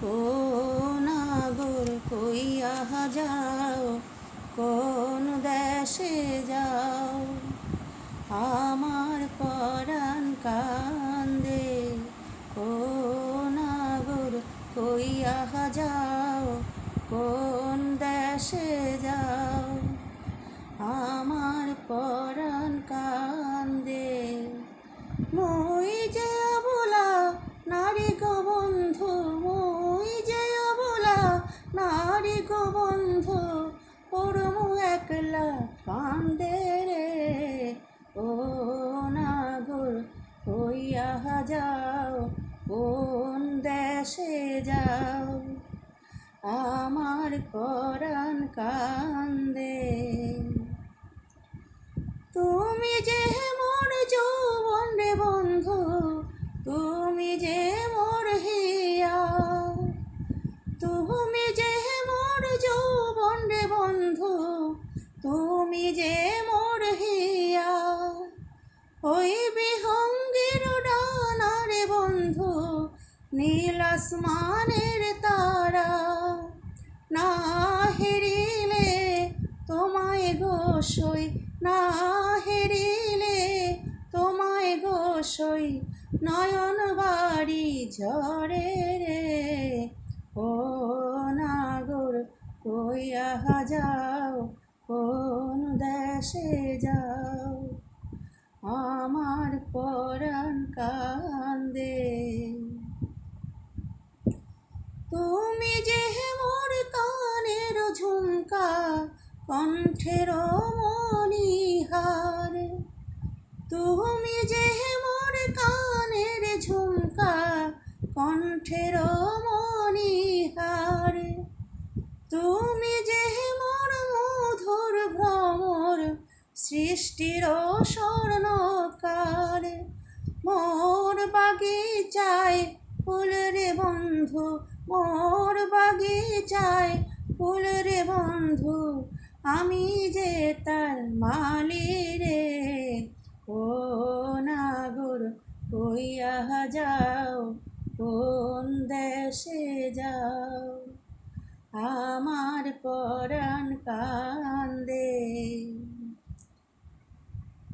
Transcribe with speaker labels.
Speaker 1: ও নাগর কইয়া যাও, কোন দেশে যাও? আমার পরাণ কান্দে। ও নাগর কইয়া যাও, কোন দেশে যাও? আমার পরাণ কান্দে। মই যে অবলা নারী গো বন্ধু, মই যে অবলা নারী গো বন্ধু, পড়মু একলা কান্দে রে। ও নাগর কইয়া যাও, কোন দেশে যাও? আমার পরাণ কান্দে। তুমি যে মোর যৌবন রে বন্ধু, তুমি যে মোর হিয়া, তুমি যে মোর যৌবন রে বন্ধু, তুমি যে মোর হিয়া। ওই বিহঙ্গের ডানা রে বন্ধু, নীল আসমানের তারা, না হেরিলে তোমায় গো সই, না হেরিলে তোমায় গো সই, নয়ন বাড়ি ঝরে রে। ও নাগর কইয়া যাও, কোন দেশে যাও? আমার পরাণ কান্দে। তুমি যে মোর কানের ঝুমকা, কণ্ঠের মণিহার, তুমি যে মোর কানের ঝুমকা, কণ্ঠের মণিহার, তুমি যে মোর মধুর ভ্রমর, সৃষ্টির স্বর্ণকার। মোর বাগিচায় ফুল রে বন্ধু, মোর বাগিচায় ফুল রে বন্ধু, আমি যে তার মালি রে। ও নাগর কইয়া যাও,